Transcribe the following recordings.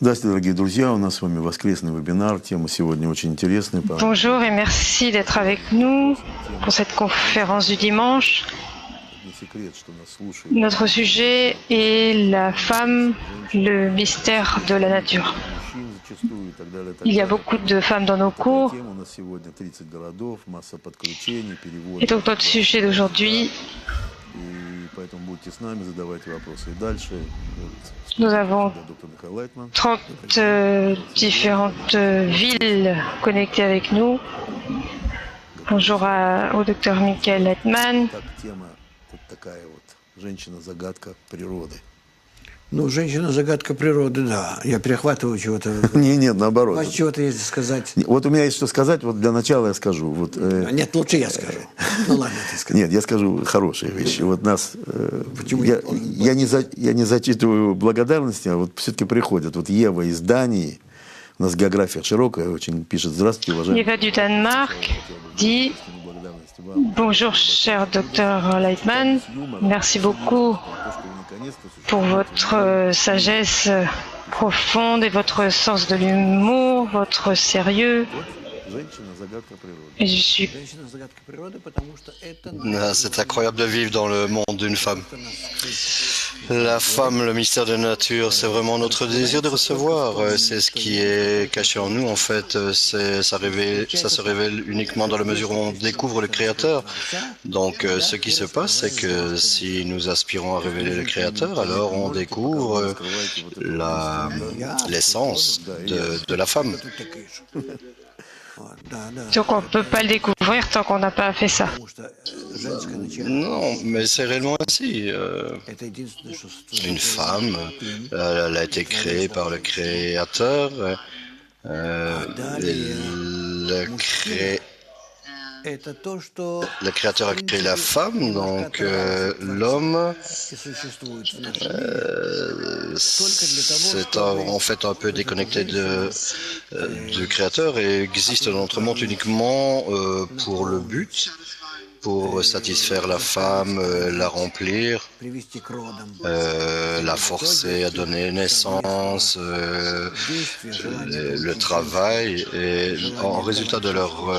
Здравствуйте, дорогие друзья. У нас с вами воскресный вебинар. Тема сегодня очень интересная. Bonjour et merci d'être avec nous pour cette conférence du dimanche. Notre sujet est la femme, le mystère de la nature. Il y a beaucoup de femmes dans nos cours. Et donc notre sujet d'aujourd'hui, nous avons 30 différentes villes connectées avec nous. Bonjour au docteur Michael Leitman. Ну, женщина-загадка природы, да. Я перехватываю чего-то. Нет, наоборот. У вас чего-то есть сказать? Вот у меня есть что сказать, вот для начала я скажу. Вот, Нет, лучше я скажу. Ну ладно, ты скажи. Нет, я скажу хорошие вещи. Вот нас... Почему я не зачитываю благодарности, а вот все-таки приходят. Вот Ева из Дании, у нас география широкая, очень пишет: здравствуйте, уважаемый. Eva du Danemark dit: bonjour cher docteur Leitman, merci beaucoup pour votre sagesse profonde et votre sens de l'humour, votre sérieux. Et je suis... C'est incroyable de vivre dans le monde d'une femme. La femme, le mystère de la nature, c'est vraiment notre désir de recevoir. C'est ce qui est caché en nous, en fait. Ça se révèle uniquement dans la mesure où on découvre le Créateur. Donc, ce qui se passe, c'est que si nous aspirons à révéler le Créateur, alors on découvre l'essence de la femme. Donc on ne peut pas le découvrir tant qu'on n'a pas fait ça. Non, mais c'est réellement ainsi. Une femme, elle a été créée par le Créateur. Le Créateur a créé la femme, donc l'homme, c'est en fait un peu déconnecté du Créateur et existe dans notre monde uniquement pour le but, pour satisfaire la femme, la remplir, la forcer à donner naissance, le travail, et en résultat de leur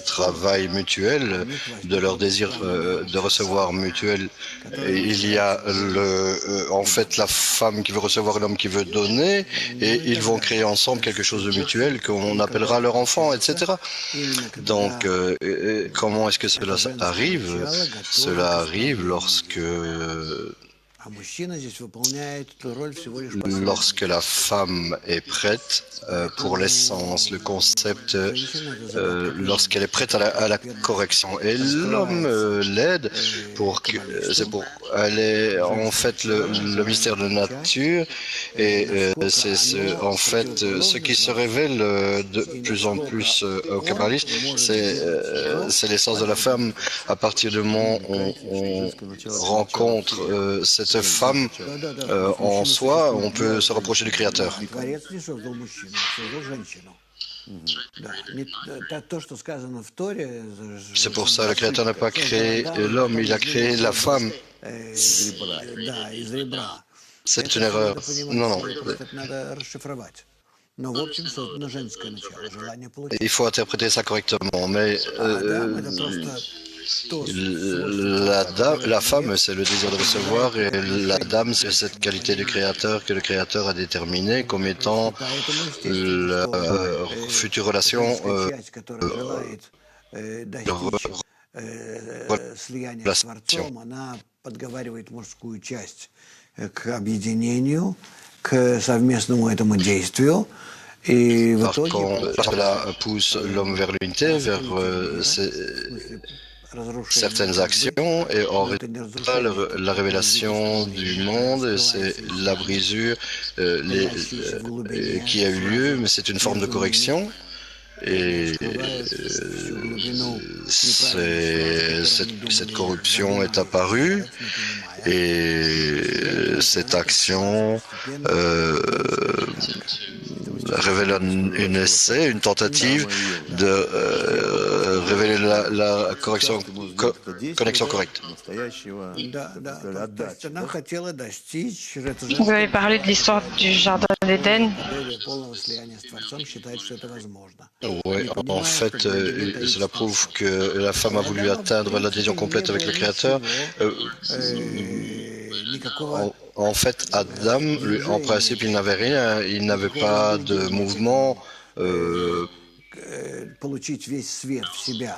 travail mutuel, de leur désir de recevoir mutuel, il y a en fait la femme qui veut recevoir l'homme qui veut donner, et ils vont créer ensemble quelque chose de mutuel qu'on appellera leur enfant, etc. Donc, comment est-ce que cela arrive? Cela arrive lorsque la femme est prête pour l'essence, le concept, lorsqu'elle est prête à la correction. Et l'homme l'aide elle est en fait le mystère de la nature, et c'est en fait ce qui se révèle de plus en plus au kabbalisme, c'est l'essence de la femme. À partir du moment où on rencontre cette femme en soi, on peut se rapprocher du Créateur. C'est pour ça que le Créateur n'a pas créé l'homme, il a créé la femme. C'est une erreur. Non. Il faut interpréter ça correctement, mais la femme, c'est le désir de recevoir, et la dame, c'est cette qualité du Créateur que le Créateur a déterminée comme étant la future relation. Par contre, cela pousse l'homme vers l'unité, vers certaines actions, et en résultat, la révélation du monde, c'est la brisure qui a eu lieu, mais c'est une forme de correction. Et cette corruption est apparue, et cette action révèle un essai, une tentative de révéler la connexion correcte. То есть она хотела достичь, это Vous avez parlé de l'histoire du Jardin d'Éden. полного слияния с Творцом, считает, что это возможно. Oui, en fait, cela prouve que la femme a voulu atteindre l'adhésion complète avec le Créateur. En fait, Adam, en principe, il n'avait rien, il n'avait pas de mouvement. Получить весь свет в себя.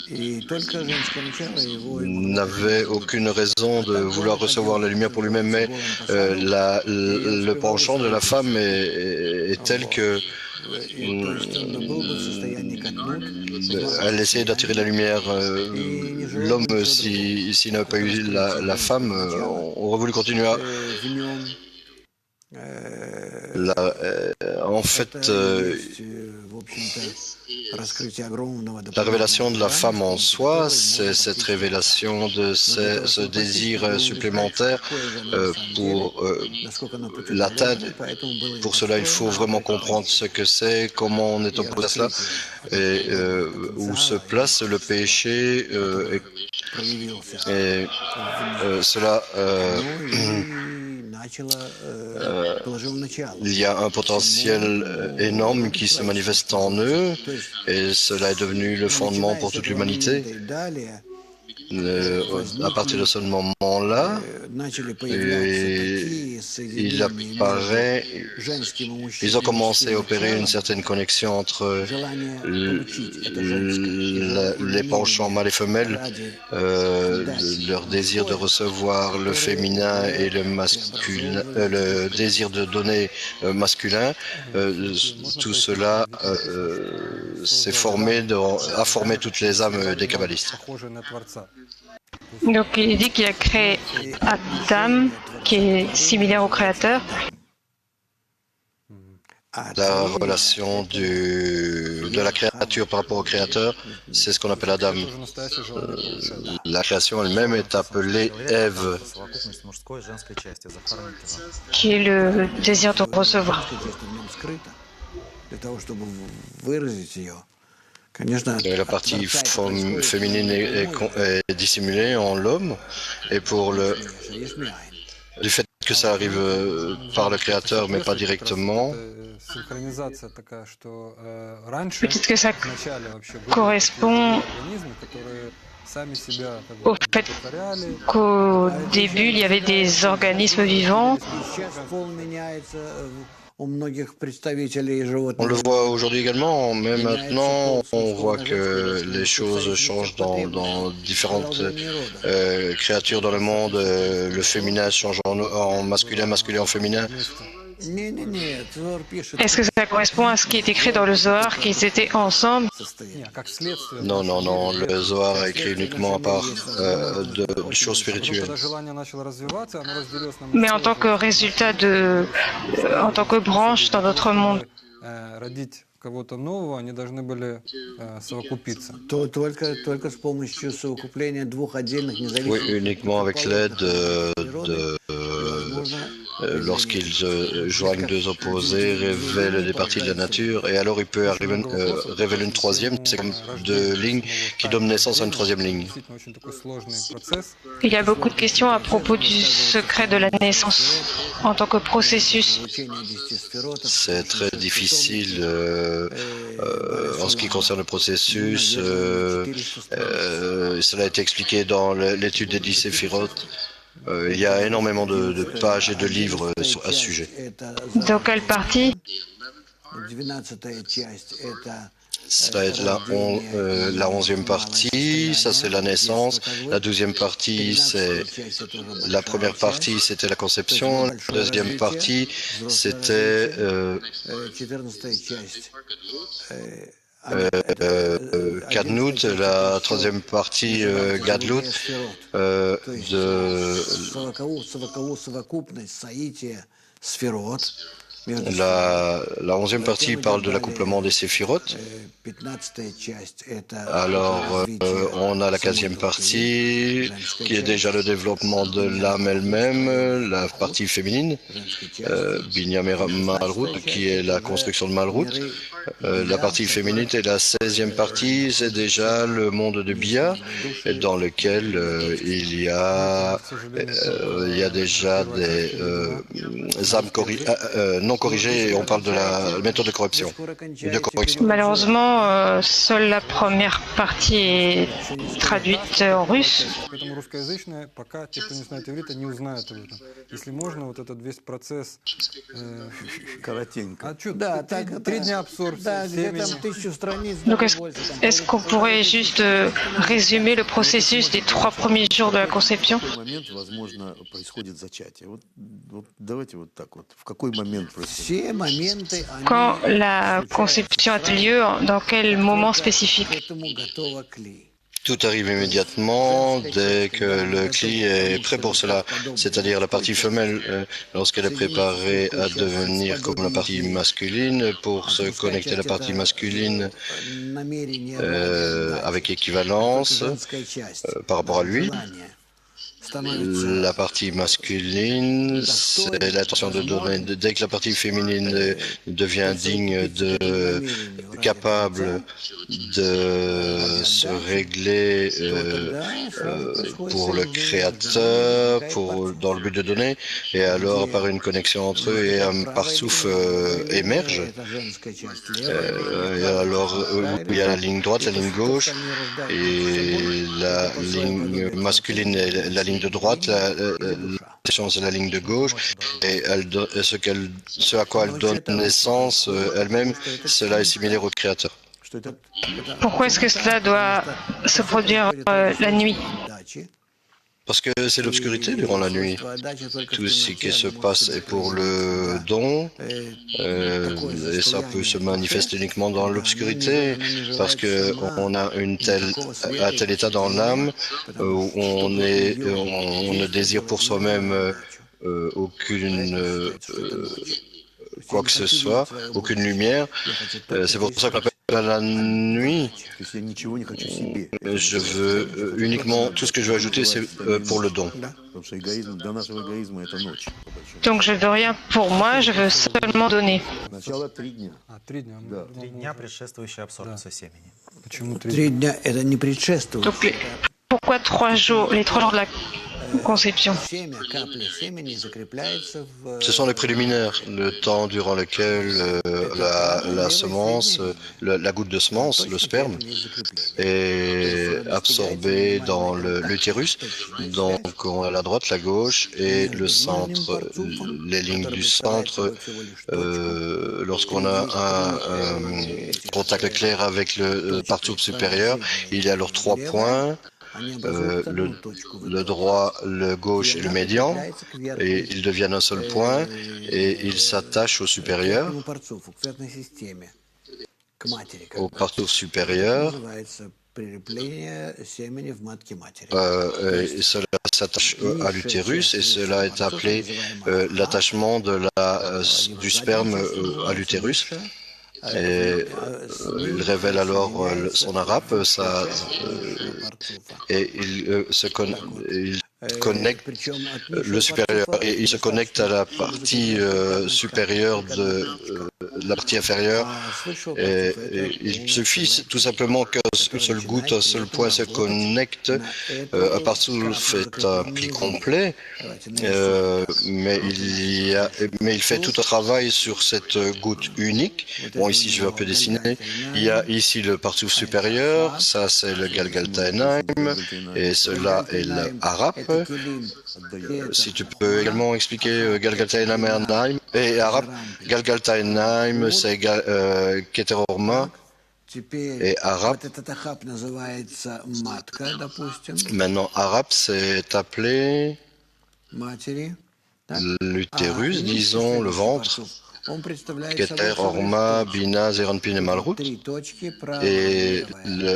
И только женское начало его n'avait aucune raison de vouloir recevoir la lumière pour lui-même, mais le penchant de la femme est tel que elle essayait d'attirer la lumière. L'homme, s'il n'avait pas eu la femme, aurait voulu continuer à... en fait, la révélation de la femme en soi, c'est cette révélation de ce désir supplémentaire pour l'atteindre. Pour cela, il faut vraiment comprendre ce que c'est, comment on est opposé à cela, et où se place le péché. Et cela... il y a un potentiel énorme qui se manifeste en eux et cela est devenu le fondement pour toute l'humanité. À partir de ce moment-là, il apparaît, ils ont commencé à opérer une certaine connexion entre les penchants mâles et femelles, leur désir de recevoir le féminin et le masculin, le désir de donner masculin. Tout cela s'est formé, a formé toutes les âmes des kabbalistes. Donc il dit qu'il a créé Adam, qui est similaire au Créateur. La relation de la créature par rapport au Créateur, c'est ce qu'on appelle Adam. La création elle-même est appelée Ève, Qui est le désir de recevoir. La partie féminine est dissimulée en l'homme, et pour du fait que ça arrive par le Créateur, mais pas directement. Peut-être que ça correspond au fait qu'au début, il y avait des organismes vivants. У многих представителей животных. On le voit aujourd'hui également, mais maintenant on voit que les choses changent dans différentes créatures dans le monde. Le féminin change en masculin, masculin en féminin. Est-ce que ça correspond à ce qui est écrit dans le Zohar, qu'ils étaient ensemble? Non, non, non, le Zohar est écrit uniquement à part de choses spirituelles. Mais en tant que résultat en tant que branche dans notre monde. Кого-то нового, они должны были совокупиться. Только с помощью совокупления двух отдельных независимых. Oui, uniquement avec l'aide lorsqu'ils joignent deux opposés, révèlent des parties de la nature, et alors il peut arriver révéler une troisième, c'est comme deux lignes qui donnent naissance à une troisième ligne. Il y a beaucoup de questions à propos du secret de la naissance en tant que processus. C'est très difficile en ce qui concerne le processus. Cela a été expliqué dans l'étude des 10 séphirotes. Il y a énormément de pages et de livres à ce sujet. Dans quelle partie? Ça va être la 11e partie, ça c'est la naissance. La 12e partie, c'est la première partie, c'était la conception. La deuxième partie, c'était Kadnout, la troisième partie Gadlut La 11e partie parle de l'accouplement des séphirotes. Alors, on a la 15e partie, qui est déjà le développement de l'âme elle-même, la partie féminine, Binyam Malrout, qui est la construction de Malrout. La partie féminine et la 16e partie, c'est déjà le monde de Bia, dans lequel il y a déjà des âmes non corrigées, et on parle de la méthode de corruption. De correction. Malheureusement, seule la première partie est traduite en russe. Поэтому русскоязычные, пока те, кто не знает иврита, не узнают об этом. Если можно, вот этот весь процесс... Коротенько. А что, Да, три так, дня абсорбции, да, где там семени. 1000 страниц, Donc даже больше, там, est-ce qu'on pourrait juste résumer le processus des 3 premiers jours de la conception? В какой момент, возможно, происходит зачатие? Вот давайте вот так вот. В какой момент происходит? все моменты, Quand они la conception a lieu, dans quel moment spécifique? к этому готова клей. Tout arrive immédiatement dès que le cli est prêt pour cela, c'est-à-dire la partie femelle, lorsqu'elle est préparée à devenir comme la partie masculine, pour se connecter à la partie masculine avec équivalence par rapport à lui. La partie masculine, c'est l'intention de donner. Dès que la partie féminine devient digne, capable de se régler pour le créateur, dans le but de donner, et alors par une connexion entre eux et un parsouf émerge. Et alors il y a la ligne droite, la ligne gauche, et la ligne masculine et la ligne de droite, c'est la ligne de gauche, et ce à quoi elle donne naissance elle-même, cela est similaire au créateur. Pourquoi est-ce que cela doit se produire la nuit? Parce que c'est l'obscurité durant la nuit. Tout ce qui se passe est pour le don, et ça peut se manifester uniquement dans l'obscurité, parce qu'on a un tel état dans l'âme où on ne désire pour soi-même aucune quoi que ce soit, aucune lumière. C'est pour ça qu'on appelle la nuit. Je veux uniquement, tout ce que je veux ajouter, c'est pour le don. Donc je veux rien pour moi, je veux seulement donner. Сначала 3 дня. 3 дня. Да. 3 дня, предшествующая абсорбция семени. Почему 3 3 дня это не предшествует. Donc pourquoi 3 jours, les 3 jours de la conception? Семя, капли семени закрепляется в... Ce sont les préliminaires, le temps durant lequel la semence, la goutte de semence, le sperme, est absorbé dans l'utérus. Donc on a la droite, la gauche et le centre, les lignes du centre. Lorsqu'on a un contact clair avec le partout supérieur, il y a alors 3 points. Le droit, le gauche et le médian, et ils deviennent un seul point, et ils s'attachent au supérieur, au partout supérieur, et cela s'attache à l'utérus, et cela est appelé l'attachement du sperme à l'utérus. Et il révèle alors son arabe, et il connecte le supérieur, et il se connecte à la partie supérieure de la partie inférieure, et il suffit tout simplement qu'une seule goutte, un seul point se connecte. Un partout fait un pli complet, mais il fait tout un travail sur cette goutte unique. Bon, ici je vais un peu dessiner. Il y a ici le partout supérieur, ça c'est le Galgaltaenheim, et cela est l'arabe. Si tu peux également expliquer Galgaltaenheim et arabe. Galgaltaenheim, c'est Keter Horma, et arabe. Maintenant, arabe, c'est appelé l'utérus, disons, le ventre. Keter, Horma, Bina, Zeranpin et Malrout. Et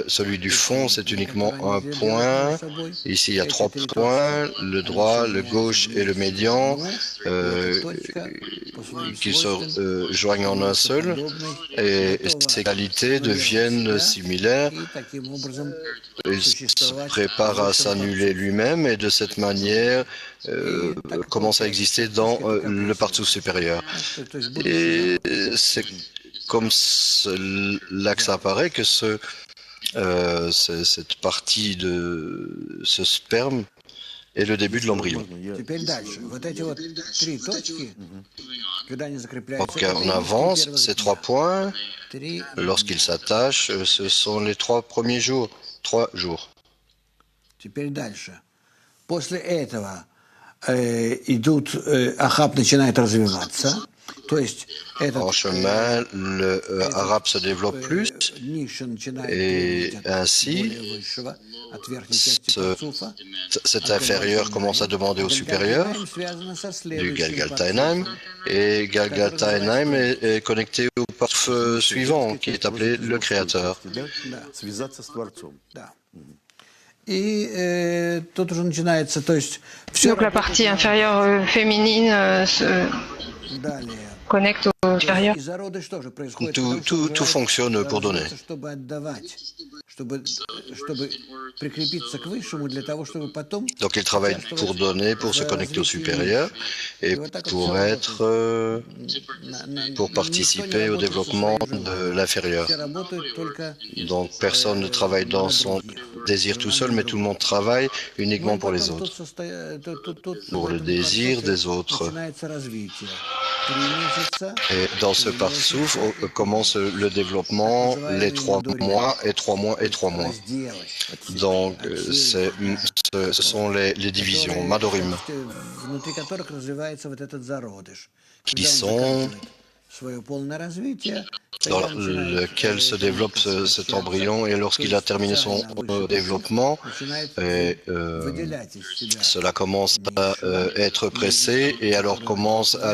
celui du fond, c'est uniquement un point. Ici, il y a 3 points, le droit, le gauche et le médian, qui se joignent en un seul. Et ces qualités deviennent similaires. Il se prépare à s'annuler lui-même et de cette manière commence à exister dans le partout supérieur. Et comme là que ça apparaît, que cette partie de ce sperme est le début de l'embryon. Теперь дальше. Вот эти вот три точки, когда они закрепляются, Donc on avance, ces 3 points, три. lorsqu'ils s'attachent, ce sont les 3 premiers jours. 3 jours. Теперь дальше. После этого идут, Ахаб начинает развиваться. То есть En chemin, le arabe se développe plus ниша начинает et переходить от ainsi, более высшего, от верхней части парцуфа. cet inférieur commence à demander au supérieur Связано со du следующим Galgaltainheim et Galgaltainheim est connecté au parfum suivant qui est appelé le créateur. Да. Связаться с Творцом. Да. И тут уже начинается, то есть все Donc la partie inférieure féminine se далее. connecte au supérieur. И зародыш тоже происходит. Tout fonctionne pour donner. Чтобы отдавать, чтобы прикрепиться к высшему, для того, чтобы потом. Donc il travaille pour donner, pour se connecter au supérieur et pour participer au développement de l'inférieur. Все работают только. Donc personne ne travaille dans son désir tout seul, mais tout le monde travaille uniquement pour les autres, pour le désir des autres. Начинается развитие. 3 месяца. Et dans ce parsouf commence le développement, les 3 mois et 3 mois et 3 mois. Donc ce sont les divisions, Madorim, Внутри которых развивается вот этот зародыш. qui Когда он sont заканчивает свое полное развитие, dans тогда начинает, lequel se développe cet embryon et lorsqu'il a terminé son développement, et, выделять из себя cela commence à être pressé et alors commence à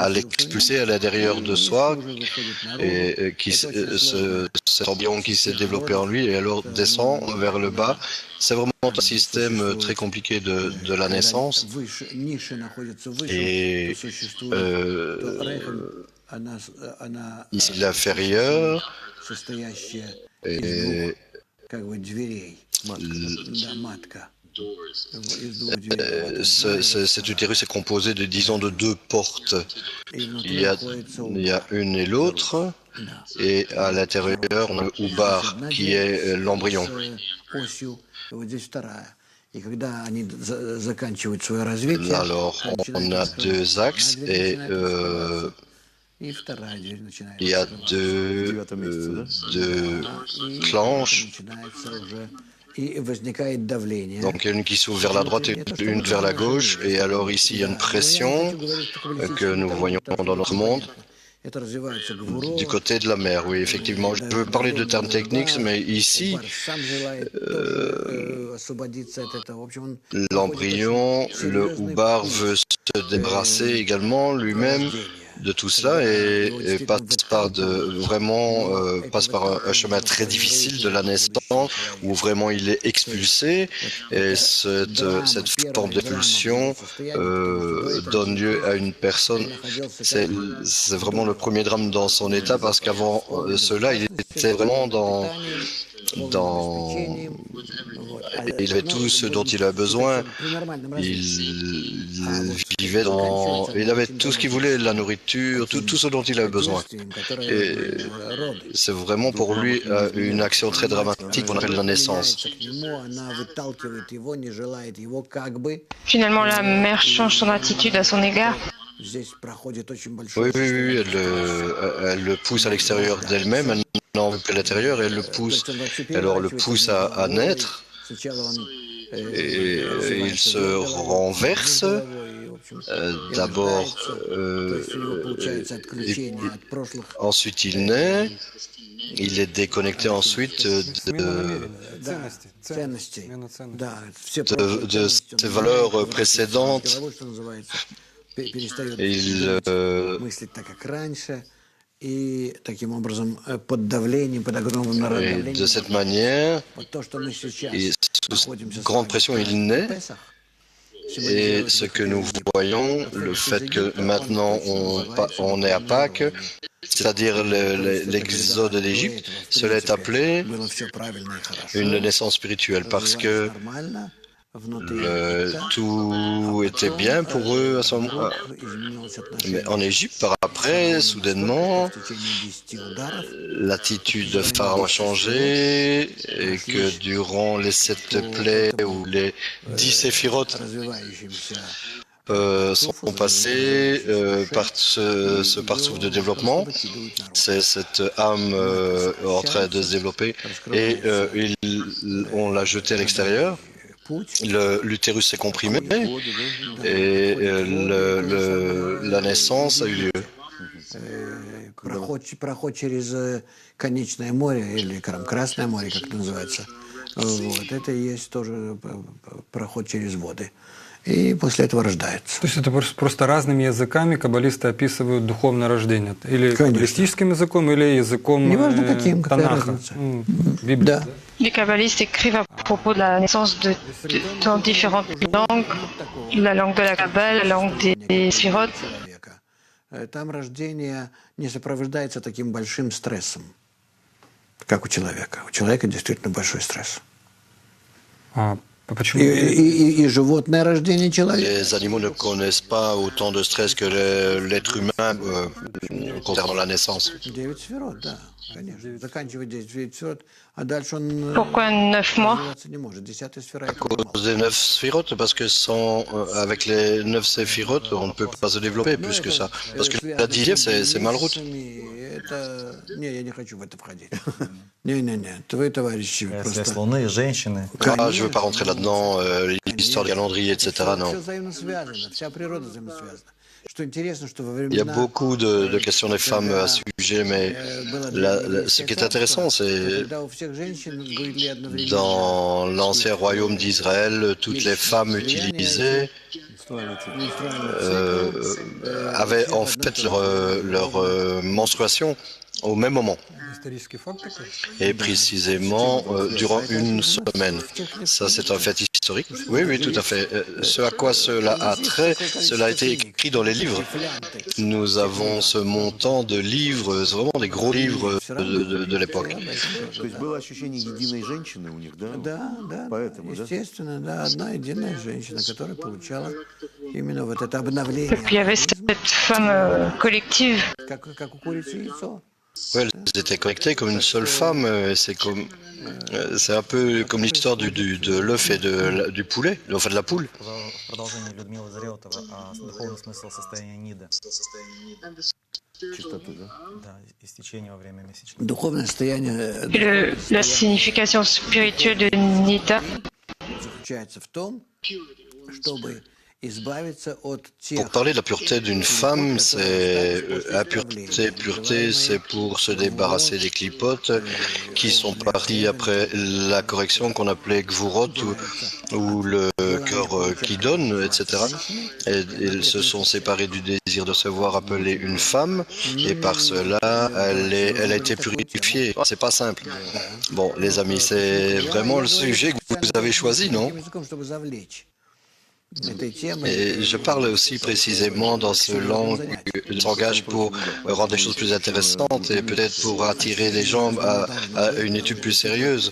l'expulser à l'intérieur de soi et cet embryon qui s'est développé en lui et alors descend vers le bas. C'est vraiment un système très compliqué de la naissance. ниша находится выше, Et то существует то рехем, она ici l'inférieur состоящая et из двух как бы дверей. Да, матка. Из двух дверей. cet utérus est composé de, disons, de 2 portes. И внутри Il y находится a une et l'autre, et à l'intérieur, on a le oubar, qui est l'embryon. с осью, и вот здесь вторая. И когда они заканчивают свое развитие, Alors, on a 2 axes et и вторая дверь начинается. il y a 2 clenches. Начинается уже и возникает давление. Donc, une qui s'ouvre vers la droite et une vers la gauche. Et alors, ici, il y a une pression que nous voyons dans notre monde. Это развивается гвуро. Du côté de la mer, oui, effectivement. Je veux parler de termes techniques, mais ici, Сам желает тоже освободиться от этого. В общем, он l'embryon, le oubar veut se débarrasser également lui-même de tout cela et passe par passe par un chemin très difficile de la naissance où vraiment il est expulsé et cette forme d'expulsion donne lieu à une personne. C'est vraiment le premier drame dans son état parce qu'avant cela il était vraiment il avait tout ce dont il a besoin. Il avait tout ce qu'il voulait, la nourriture, tout ce dont il avait besoin. Et c'est vraiment pour lui une action très dramatique qu'on appelle la naissance. Finalement, la mère change son attitude à son égard. Oui, elle le pousse à l'extérieur d'elle-même, elle n'en veut plus à l'intérieur, et elle le pousse, alors le pousse à naître, et il se renverse. D'abord, ensuite il naît, il est déconnecté ensuite de ses valeurs précédentes. И таким образом под давлением, под огромным давлением. De cette manière, et sous grande pression, il naît. Et ce que nous voyons, le fait que maintenant on est à Pâques, c'est-à-dire l'exode d'Égypte, cela est appelé une naissance spirituelle parce que tout était bien pour eux à ce moment. Mais en Égypte, par après, soudainement, l'attitude de Pharaon a changé et que durant les 7 plaies ou les 10 séphirotes sont passés par ce parcours de développement. C'est cette âme en train de se développer et on l'a jeté à l'extérieur. L'utérus s'est comprimé et la naissance a eu lieu. Проход через конечное море, или Красное море, как это называется. Вот. Это и есть тоже проход через воды. И после этого рождается. То есть это просто разными языками каббалисты описывают духовное рождение? Или каббалистическим языком, или языком Неважно каким, какая Танаха? разница. Библии. Да. Les kabbalistes écrivent à propos de la naissance dans différentes langues, la langue de la Kabbale, la langue des Sphirot. Там рождение не сопровождается таким большим стрессом, как у человека. У человека действительно большой стресс. Почему? И животное рождение человека. Les animaux ne connaissent pas autant de stress que l'être humain concernant la naissance. 9 сферот, да, конечно. Заканчивает 9 сферот, а дальше он Pourquoi 9 mois? развиваться не может. 10-я сфера. À cause des 9 sphirotes, parce que avec les 9 sphirotes, on ne peut pas se développer plus que ça. Parce que la 10e, c'est mal route. Не, я не хочу в это входить. Не, твои товарищи Связь просто... Луны, женщины. Ah, je ne veux pas rentrer là-dedans, l'histoire du calendrier, etc. Non. Все взаимно связано, вся природа взаимосвязана. Что интересно, что во Il y a времена... beaucoup de questions des femmes à ce sujet, mais ce qui est intéressant, c'est Когда у всех женщин были одновременно... dans l'ancien royaume d'Israël, toutes les femmes utilisées avaient en fait leur menstruation au même moment. Исторический факт такой? Et précisément durant une semaine. Ça, c'est un fait historique. Oui, oui, tout à fait. Ce à quoi cela a trait, cela a été écrit dans les livres. Nous avons ce montant de livres, c'est vraiment des gros livres de l'époque. То есть было ощущение единой женщины у них, да? Да, Поэтому, да? естественно, да, одна единая женщина, которая получала именно вот это обновление. Et puis il y avait cette femme collective. Как у курицы яйцо. Oui, elles étaient connectées comme une seule femme. C'est un peu comme l'histoire de l'œuf et du poulet, enfin de la poule. В продолжение Людмилы Зареутова о духовный смысл состояния Ниды. Чистоты, да? Да, истечение во время месячных. Духовное состояние La signification spirituelle de Nita, заключается в том, чтобы избавиться от тех... Pour parler de la pureté d'une femme, c'est pureté, c'est pour se débarrasser des clipotes qui sont partis après la correction qu'on appelait gvurot ou le cœur qui donne, etc. Et ils se sont séparés du désir de se voir appeler une femme et par cela, elle a été purifiée. C'est pas simple. Bon, les amis, c'est vraiment le sujet que vous avez choisi, non? Et je parle aussi précisément dans ce langue qui s'engage pour rendre les choses plus intéressantes et peut-être pour attirer les gens à une étude plus sérieuse.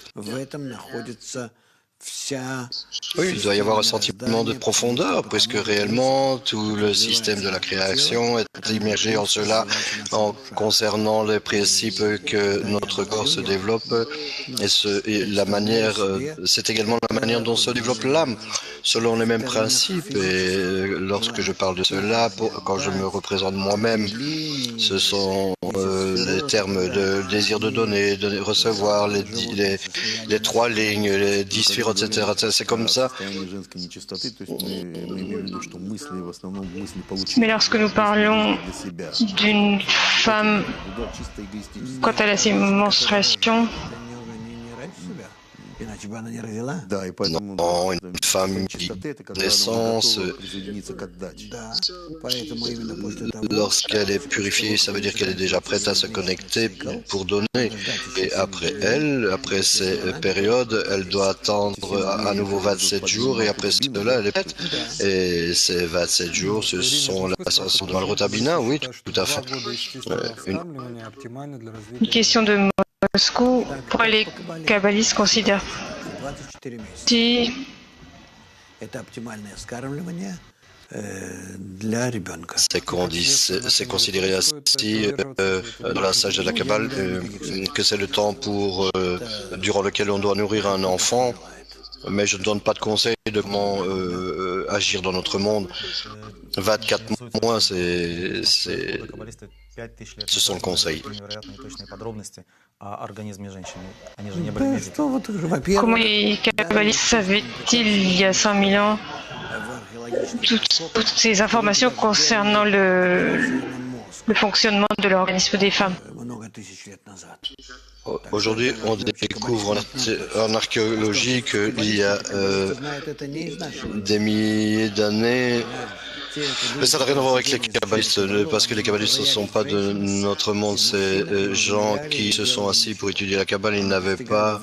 Oui, il doit y avoir un sentiment de profondeur, puisque réellement tout le système de la création est immergé en cela, en concernant les principes que notre corps se développe, et la manière, c'est également la manière dont se développe l'âme, selon les mêmes principes. Et lorsque je parle de cela, quand je me représente moi-même, ce sont les termes de désir de donner, de recevoir, les 3 lignes, les 10 sphirotes, etc. C'est comme ça. mais lorsque nous parlons d'une femme quand elle a ses menstruations, Да, и поэтому Non, une femme qui naissance, lorsqu'elle est purifiée, ça veut dire qu'elle est déjà prête à se connecter pour donner. Et après après ces périodes, elle doit attendre à nouveau 27 jours et après cela, elle est prête. Et ces 27 jours, ce sont l'ascension de Malrut Abina, oui, tout à fait. une question de Moscou, pourquoi les kabbalistes considèrent Это оптимальное вскармливание для rебенка. C'est considéré ainsi dans la sage de la Kabbale que c'est le temps durant lequel on doit nourrir un enfant, mais je ne donne pas de conseils de comment agir dans notre monde. 24 mois, ce sont le conseil. Comment les kabbalistes savaient-ils il y a 5000 ans toutes ces informations concernant le fonctionnement de l'organisme des femmes? Aujourd'hui, on découvre en archéologie qu'il y a des milliers d'années. Mais ça n'a rien à voir avec les kabbalistes, parce que les kabbalistes ne sont pas de notre monde. Ces gens qui se sont assis pour étudier la Kabbale, ils n'avaient pas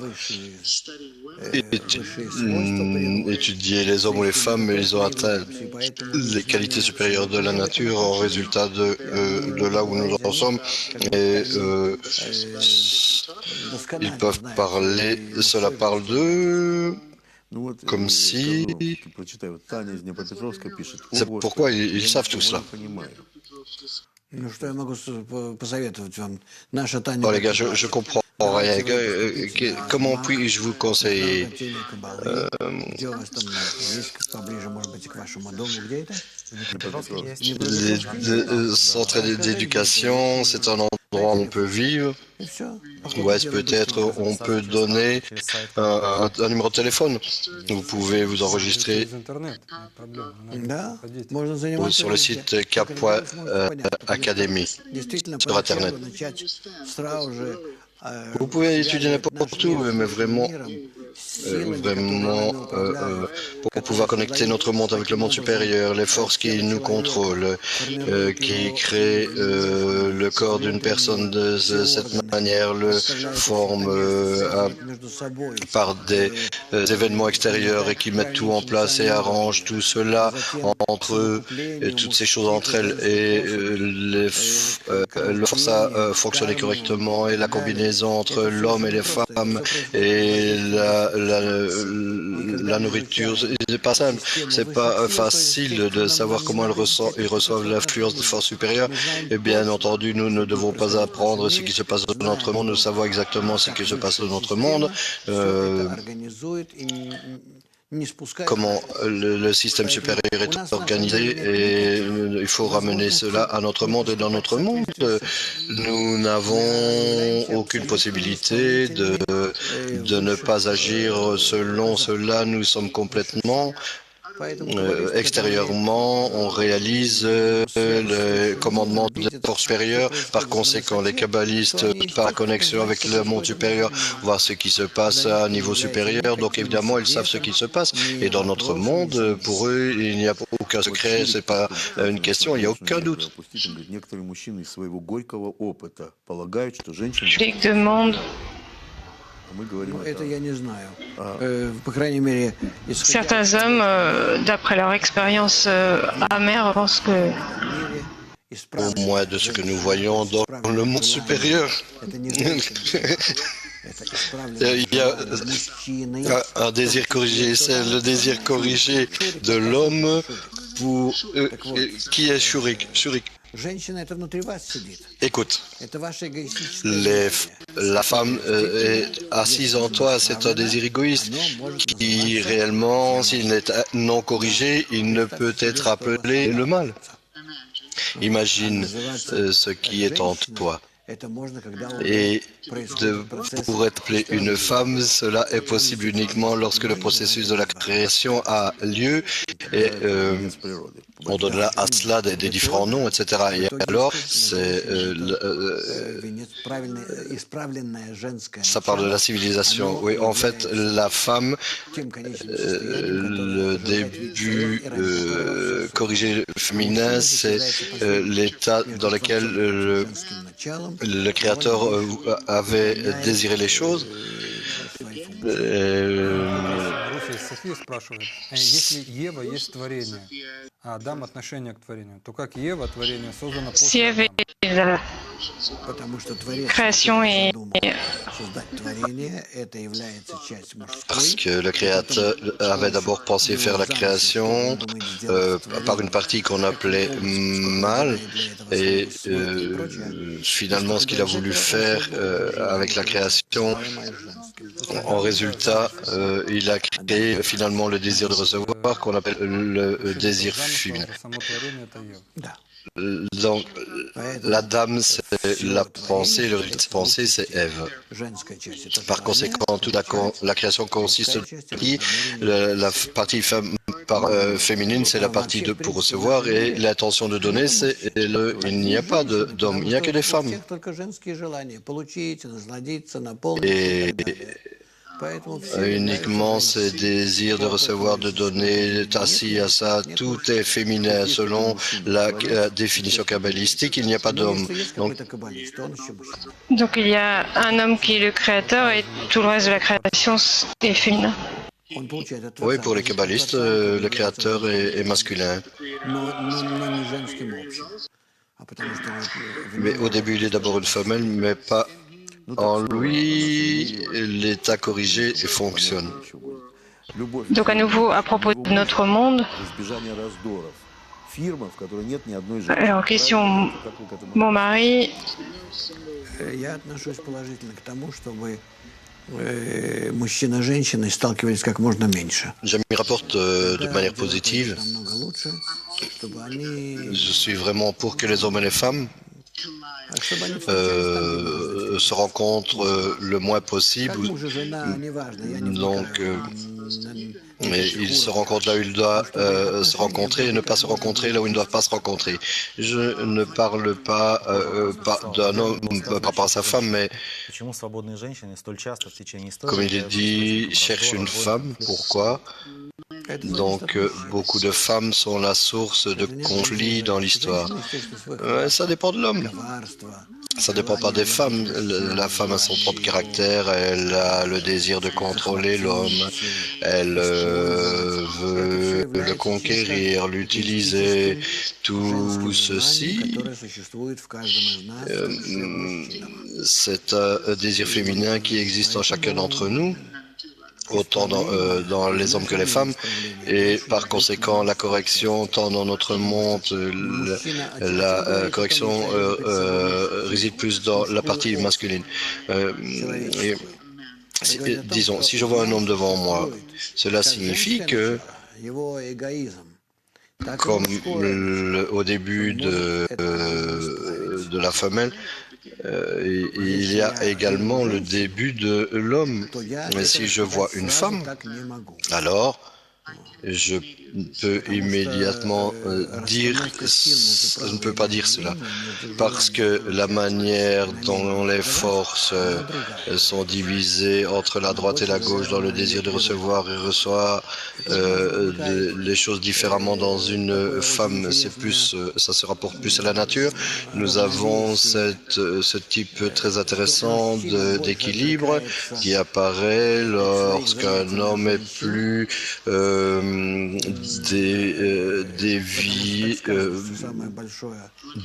étudié les hommes ou les femmes, mais ils ont atteint les qualités supérieures de la nature en résultat de là où nous en sommes. Et ils peuvent parler, cela parle d'eux. Comme si... C'est pourquoi ils savent tout cela. Bon les gars, je comprends rien. Comment puis-je vous conseiller? Les centres d'éducation, c'est un endroit où on peut vivre. Ou est-ce peut-être on peut donner un numéro de téléphone? Vous pouvez vous enregistrer sur le site Cap.Academy sur Internet. Vous pouvez étudier n'importe où, mais vraiment pour pouvoir connecter notre monde avec le monde supérieur, les forces qui nous contrôlent, qui créent le corps d'une personne de cette manière, le forment par des événements extérieurs et qui mettent tout en place et arrangent tout cela entre eux, et toutes ces choses entre elles, et le force à fonctionner correctement, et la combinaison entre l'homme et les femmes, et la nourriture, c'est pas simple, c'est pas facile de savoir comment ils reçoivent l'influence de forces supérieures. Et bien entendu, nous ne devons pas apprendre ce qui se passe dans notre monde, nous savons exactement ce qui se passe dans notre monde. Comment le système supérieur est organisé, et il faut ramener cela à notre monde. Et dans notre monde, nous n'avons aucune possibilité de ne pas agir selon cela. Nous sommes complètement extérieurement, on réalise le commandement des forces supérieures. Par conséquent, les kabbalistes, par connexion avec le monde supérieur, voient ce qui se passe à un niveau supérieur. Donc évidemment, ils savent ce qui se passe. Et dans notre monde, pour eux, il n'y a aucun secret, c'est pas une question, il n'y a aucun doute. Je demande. Certains hommes, d'après leur expérience amère, pensent que... Au moins de ce que nous voyons dans le monde supérieur. Il y a un désir corrigé, c'est le désir corrigé de l'homme pour qui est Shurik. Écoute, la femme est assise en toi, c'est un désir égoïste qui réellement, s'il n'est non corrigé, il ne peut être appelé le mal. Imagine ce qui est en toi. Et pour être appelée une femme, cela est possible uniquement lorsque le processus de la création a lieu, et on donne là à cela des différents noms, etc. Et alors, ça parle de la civilisation. Oui, en fait, la femme, le début corrigé féminin, c'est l'état dans lequel le Créateur avait désiré les choses. София спрашивает, если Ева есть творение, а Адам отношение к творению, то как Ева творение создано после Адама? Потому что творец création et задумал создать творение, это является часть Parce мужской. que le Créateur avait d'abord pensé faire la création par une partie qu'on appelait mâle, et finalement ce qu'il a voulu faire avec la création, en résultat, il a créé finalement le désir de recevoir qu'on appelle le désir féminin. Само творение – это Ева. Да. Donc, la dame, c'est la pensée, le résultat de cette pensée, c'est Ève. Женская часть это Par желание, conséquent, toute la création consiste en la partie féminine, c'est la partie pour recevoir, et l'intention de donner, c'est il n'y a pas d'homme, il n'y a que des femmes. У всех только женские желания получить, насладиться, наполниться Et и так далее. Поэтому все uniquement ces désirs de recevoir, de donner, ci à ça, tout est féminin selon la définition kabbalistique, il n'y a pas d'homme. Если есть Donc, какой-то каббалист, он еще мужчина. donc il y a un homme qui est le créateur et tout le reste de la création est féminin. Он получает от oui, Творца, pour les kabbalistes, le créateur est masculin. но не женским общим. А потому что Mais au début, il est d'abord une femelle, mais pas en lui, l'état corrigé fonctionne. Donc à nouveau, à propos de notre monde, alors question, mon mari, я отношусь положительно к тому, чтобы мужчина и женщина сталкивались как можно меньше. Je m'y rapporte de manière positive. Намного лучше, чтобы они Je suis vraiment pour que les hommes et les femmes se rencontrent le moins possible. муж и жена, неважно, я не Donc, mais ils se rencontrent là où ils doivent se rencontrer et ne pas se rencontrer là où ils ne doivent pas se rencontrer. Je ne parle pas, d'un homme par rapport à sa femme, mais Почему свободные женщины столь часто в течение истории comme il est являются dit, источником cherche une раздора, femme. войн, Pourquoi? Donc, beaucoup de femmes sont la source de conflits dans l'histoire. Ça dépend de l'homme. Ça ne dépend pas des femmes. La femme a son propre caractère, elle a le désir de contrôler l'homme, elle veut le conquérir, l'utiliser. Tout ceci, c'est un désir féminin qui existe en chacun d'entre nous, autant dans les hommes que les femmes, et par conséquent la correction tant dans notre monde, la correction réside plus dans la partie masculine. Disons, si je vois un homme devant moi, cela signifie que, comme au début de la femelle, il y a également le début de l'homme. Mais si je vois une femme, alors je peux immédiatement dire, je ne peux pas dire cela, parce que la manière dont les forces sont divisées entre la droite et la gauche dans le désir de recevoir et reçoit les choses différemment dans une femme, c'est plus, ça se rapporte plus à la nature. Nous avons ce type très intéressant d'équilibre qui apparaît lorsqu'un homme est plus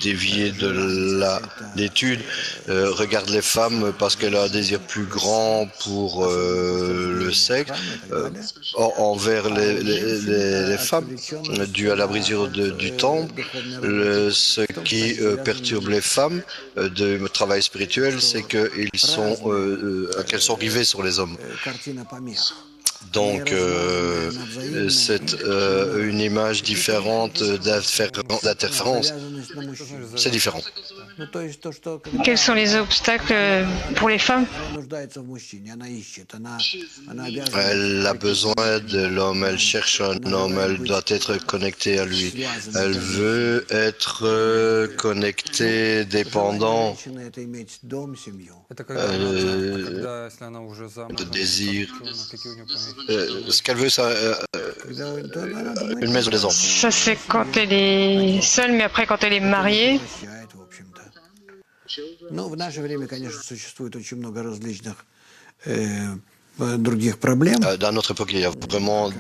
dévié de l'étude, regarde les femmes parce qu'elle a un désir plus grand pour le sexe envers les femmes, dû à la brisure du temple. Ce qui perturbe les femmes de travail spirituel, c'est qu'elles sont rivées sur les hommes. Donc, c'est une image différente d'interférence. C'est différent. quels sont les obstacles pour les femmes? Elle a besoin de l'homme, elle cherche un homme, elle doit être connectée à lui. Elle veut être connectée, dépendant. De désir. Ce qu'elle veut, c'est une maison des enfants. Ça c'est quand elle est seule, mais après quand elle est mariée. Ну, в наше время, конечно, существует очень много различных других проблем. Dans notre époque, il y a vraiment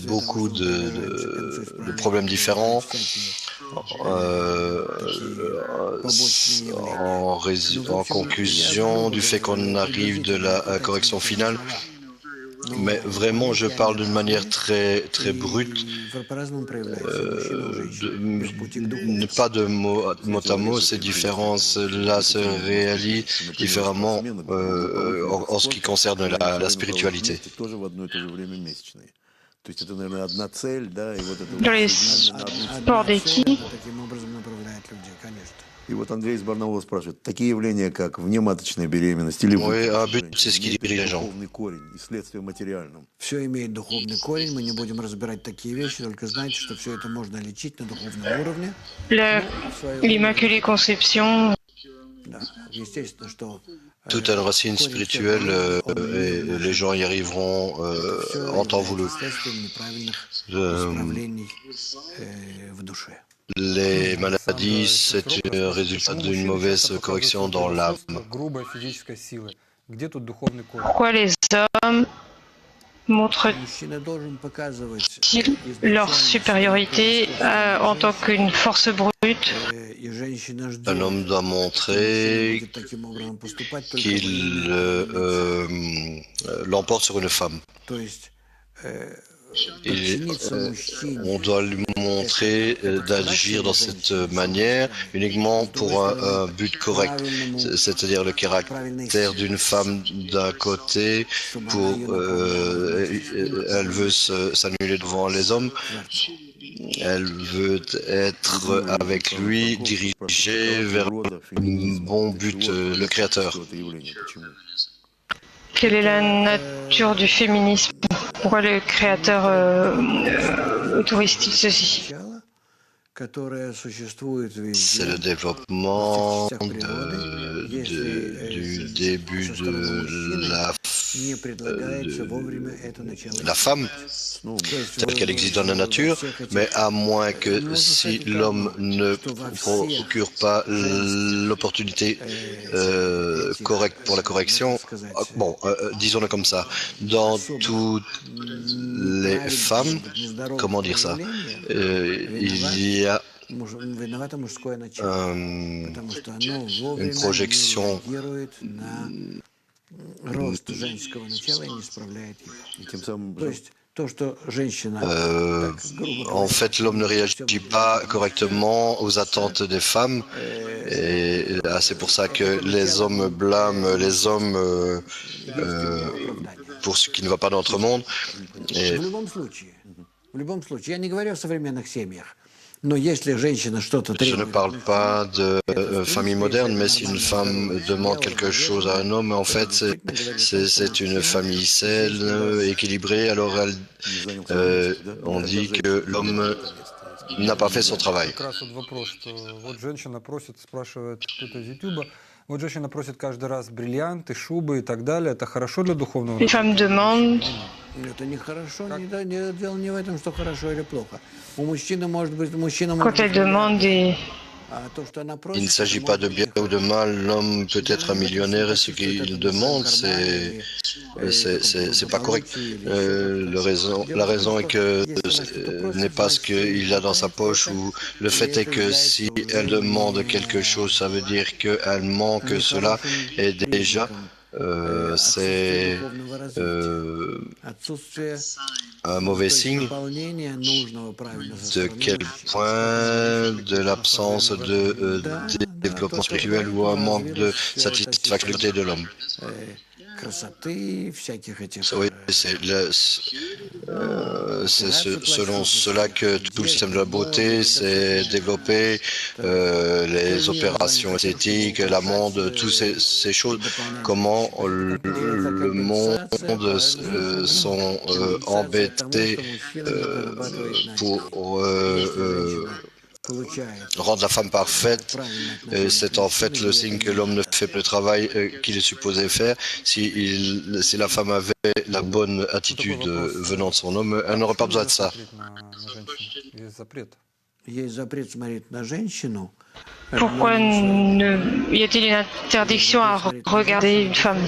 beaucoup de problèmes différents. Euh, en conclusion du fait qu'on arrive de la correction finale, mais vraiment je parle d'une manière très, très brute, pas de mot à mot, ces différences-là se réalisent différemment en ce qui concerne la spiritualité. Dans les sports d'équipe, И вот Андрей из Барнаула спрашивает, такие явления, как внематочная беременность или Oui, un but, c'est ce qui dirige les gens. духовный корень и следствие материальном. Все имеет духовный корень, мы не будем разбирать такие вещи, только знайте, что все это можно лечить на духовном уровне. l'Immaculée Conception, Да, естественно, что Tout a une racine spirituelle et les gens y arriveront en temps voulu. исправлений в душе. Les maladies, c'est un résultat d'une mauvaise correction dans l'âme. Грубая физическая сила. Где тут духовный корень? pourquoi les hommes montrent Мужчина должен показывать leur supériorité en tant qu'une force brute, и женщина ждет, Un homme doit montrer будет таким образом поступать только qu'il l'emporte sur une femme. то есть On doit lui montrer d'agir dans cette manière uniquement pour un but correct, c'est-à-dire le caractère d'une femme d'un côté, elle veut s'annuler devant les hommes, elle veut être avec lui, dirigée vers le bon but, le Créateur. quelle est la nature du féminisme? Pourquoi le créateur autorise-t-il ceci? которое существует везде. C'est le développement du début de Не предлагается вовремя это начало. la femme, telle qu'elle existe dans la nature, mais à moins que si l'homme ne procure pas l'opportunité correcte pour la correction, bon, disons-le comme ça, dans toutes les femmes, comment dire ça, il y a Виновато мужское начало, потому что оно вовремя projection не реагирует на рост женского начала и не справляет его. То есть то, что женщина, так, грубо en fait, l'homme ne réagit pas correctement aux attentes des femmes, et c'est pour ça que les hommes blâment les hommes pour ce qui ne va pas dans notre monde. Et в любом случае, я не говорю о современных семьях. Но если женщина что-то je ne требует, parle pas de famille moderne, mais si une femme demande quelque chose à un homme, en fait, c'est une famille saine, équilibrée, alors on dit que l'homme n'a pas fait son travail. Как раз вот вопрос, что вот женщина просит, спрашивает кто-то из Ютуба, вот женщина просит каждый раз бриллианты, шубы и так далее. Это хорошо для духовного? Les femmes demandent это нехорошо, дело не в этом, что хорошо или плохо. У мужчины может быть, quand elles demandent des а то, что она просит, Il ne s'agit pas de bien ou de mal, l'homme peut être un millionnaire et ce qu'il demande, c'est pas correct. La raison est que n'est pas ce qu'il a dans sa poche, ou le fait est que si elle demande quelque chose, ça veut dire qu'elle manque cela, et déjà c'est un mauvais signe de quel point de l'absence de développement spirituel ou un manque de satisfaction de l'homme. Oui, c'est selon cela que tout le système de la beauté s'est développé, les opérations esthétiques, la mode, toutes ces choses, comment le monde sont embêtés pour rendre la femme parfaite. C'est en fait le signe que l'homme ne fait pas le travail qu'il est supposé faire. Si la femme avait la bonne attitude venant de son homme, elle n'aurait pas besoin de ça. Pourquoi y a-t-il une interdiction à regarder une femme?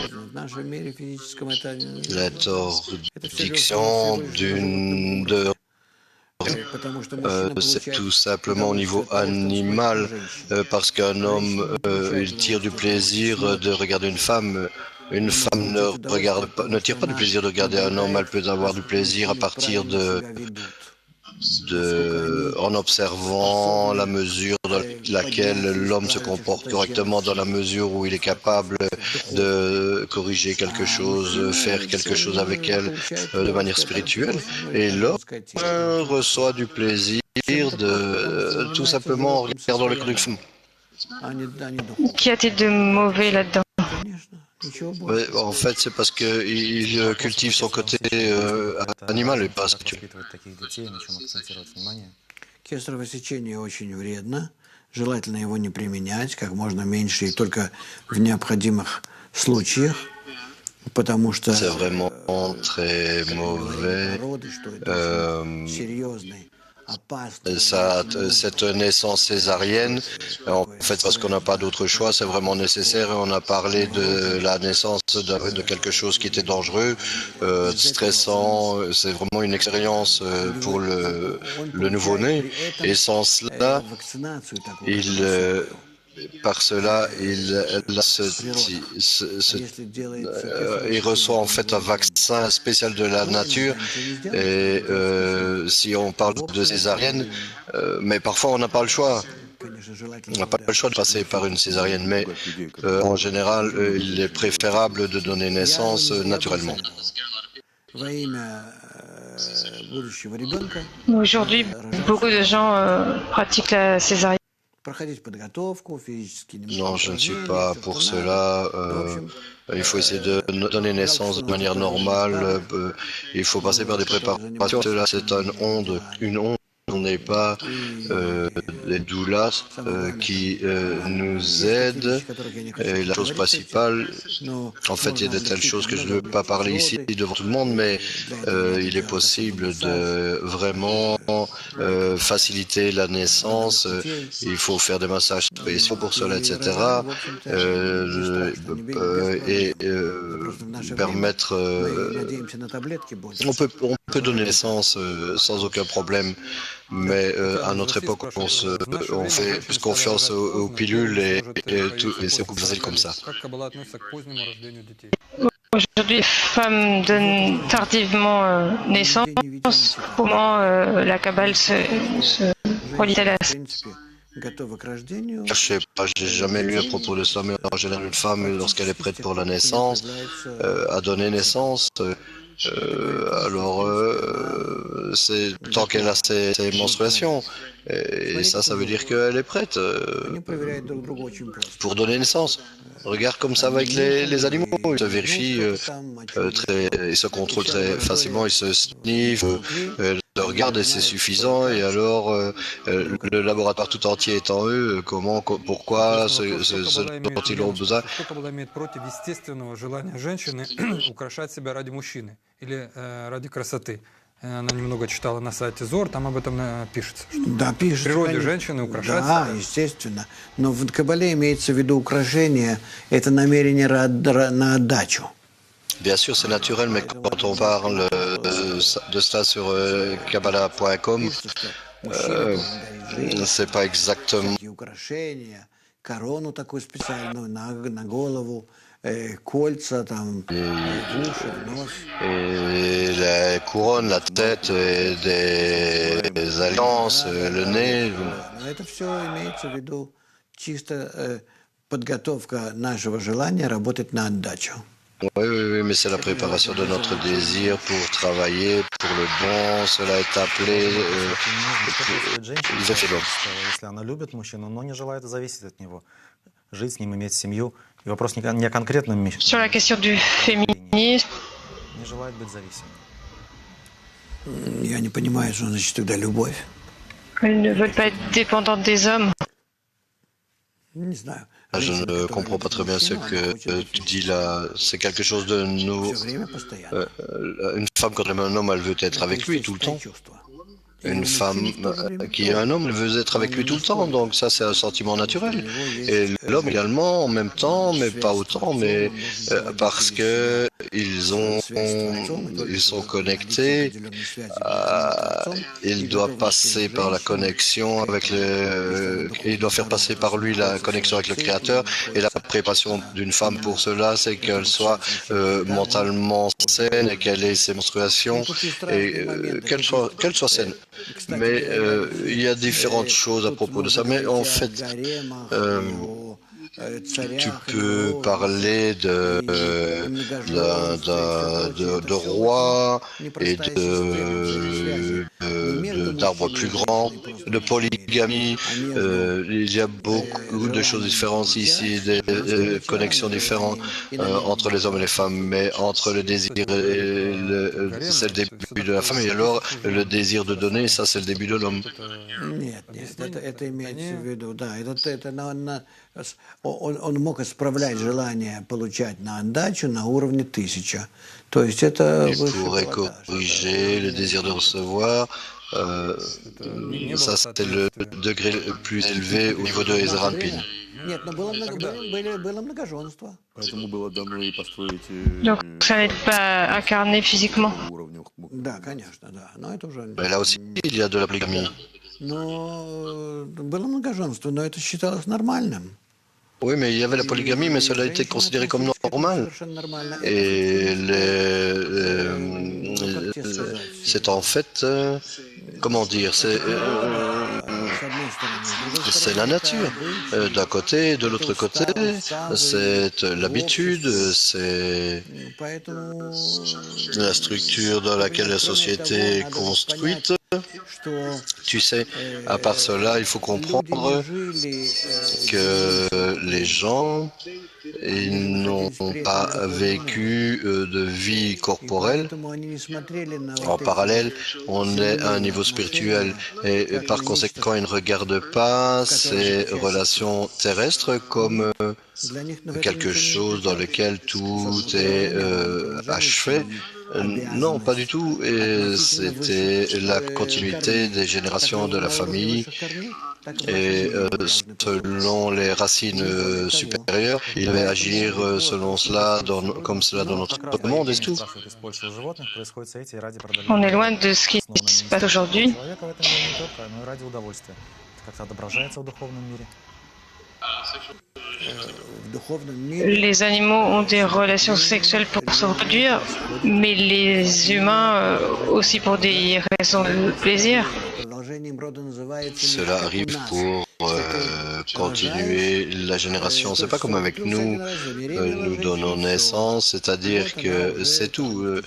L'interdiction c'est tout simplement au niveau animal, parce qu'un homme, il tire du plaisir de regarder une femme. Une femme ne tire pas du plaisir de regarder un homme, elle peut avoir du plaisir à partir en observant la mesure dans laquelle l'homme se comporte correctement, dans la mesure où il est capable de corriger quelque chose, faire quelque chose avec elle de manière spirituelle. Et l'homme reçoit du plaisir de tout simplement en regardant le corps d'une femme. Qu'y a-t-il de mauvais là-dedans? Ouais, en fait, c'est parce qu'il cultive son côté animal et pas spirituel. Кесарево сечение очень вредно. Желательно его не применять, как можно меньше и только в необходимых случаях, потому что C'est vraiment très mauvais. серьезный, опасный. Cette naissance césarienne, en fait, parce qu'on n'a pas d'autre choix, c'est vraiment nécessaire. Et on a parlé de la naissance de quelque chose qui était dangereux, stressant. C'est vraiment une expérience pour le nouveau-né. Et sans cela, par cela, il reçoit en fait un vaccin spécial de la nature. Et si on parle de césarienne, mais parfois on n'a pas le choix. On n'a pas le choix de passer par une césarienne, mais en général, il est préférable de donner naissance naturellement. Aujourd'hui, beaucoup de gens pratiquent la césarienne. Non, je ne suis pas pour cela. Il faut essayer de donner naissance de manière normale. Il faut passer par des préparations. Là, c'est une onde. On n'est pas des doulas qui nous aident. Et la chose principale, en fait, il y a de telles choses que je ne veux pas parler ici devant tout le monde, mais il est possible de vraiment faciliter la naissance. Il faut faire des massages spéciaux pour cela, etc. Et permettre... on peut donner naissance sans aucun problème. Mais à notre époque, on fait plus confiance aux pilules et c'est beaucoup plus facile comme ça. Aujourd'hui, les femmes donnent tardivement naissance. Comment la Kabbale se relie-t-elle à ça? Je sais pas, j'ai jamais lu à propos de ça, mais en général, une femme, lorsqu'elle est prête pour la naissance, à donner naissance, c'est tant qu'elle a ses menstruations. Et ça veut dire qu'elle est prête pour donner naissance. Regarde comme ça va avec les animaux. Ils se vérifient, ils se contrôlent très facilement, ils se sniffent, le regardent et c'est suffisant. Et alors, le laboratoire tout entier est en eux. Comment, pourquoi, ce dont ils ont besoin. Или ради красоты. Она немного читала на сайте ЗОР, там об этом пишется. Да, пишется. В природе женщины украшаются. Да, естественно. Но в Кабале имеется в виду украшение, это намерение на отдачу. Bien sûr, c'est naturel, mais quand on parle de cela sur Kabbalah.com, c'est pas exactement... Корону такую специальную на голову, кольца там, уши, нос. Et la couronne, la tête, et des alliances, le nez. Это все имеется в виду чисто подготовка нашего желания работать на отдачу. Oui, mais c'est la préparation de notre désir pour travailler pour le bon. Cela est appelé если она любит мужчину, но не желает зависеть от него, жить с ним, иметь семью. И вопрос не о конкретном Sur la question du féminisme, не желает быть зависимой. Я не понимаю, что значит тогда любовь. elles ne veulent pas être dépendantes des hommes. Не знаю. Je ne comprends pas très bien ce que tu dis là. C'est quelque chose de nouveau. Une femme, quand elle aime un homme, elle veut être avec lui tout le temps. Une femme qui est un homme, elle veut être avec lui tout le temps, donc ça c'est un sentiment naturel. Et l'homme également, en même temps, mais pas autant, mais parce que ils sont connectés, il doit passer par la connexion avec il doit faire passer par lui la connexion avec le Créateur. Et la préparation d'une femme pour cela, c'est qu'elle soit mentalement saine et qu'elle ait ses menstruations et qu'elle soit saine. Mais il y a différentes choses à propos de ça. Mais en fait, tu peux parler de rois et d'arbres plus grands, de polygamie. Il y a beaucoup de choses différentes ici, des connexions différentes entre les hommes et les femmes, mais entre le désir c'est le début de la femme, et alors le désir de donner, ça c'est le début de l'homme. Нет, это имеется в виду, да, он мог исправлять желание получать на отдачу на уровне 1000. То есть это Il pourrait corriger le désir de recevoir. Ça, c'est le degré le plus élevé au niveau de Ezra Alpine. Нет, но было многоженство. Поэтому было дано и построить Donc ça n'est pas incarné physiquement. уровнях. Да, конечно, да. Но это уже... Mais là aussi, il y a de la polygamie. Но было многоженство, но это считалось нормальным. Oui, mais il y avait la polygamie, mais cela a été considéré comme normal. Совершенно нормально. Et c'est en fait, comment dire, c'est la nature. D'un côté, de l'autre côté, c'est l'habitude, c'est la structure dans laquelle la société est construite. Tu sais, à part cela, il faut comprendre que les gens ils n'ont pas vécu de vie corporelle. En parallèle, on est à un niveau spirituel et par conséquent, ils ne regardent pas ces relations terrestres comme quelque chose dans lequel tout est achevé. Non, pas du tout. Et c'était la continuité des générations de la famille. Et selon les racines supérieures, il devait agir selon cela, comme cela dans notre monde et tout. On est loin de ce qui se passe aujourd'hui. Les animaux ont des relations sexuelles pour se reproduire, mais les humains aussi pour des raisons de plaisir. Cela arrive pour continuer la génération. C'est pas comme avec nous, nous donnons naissance, c'est-à-dire que c'est tout.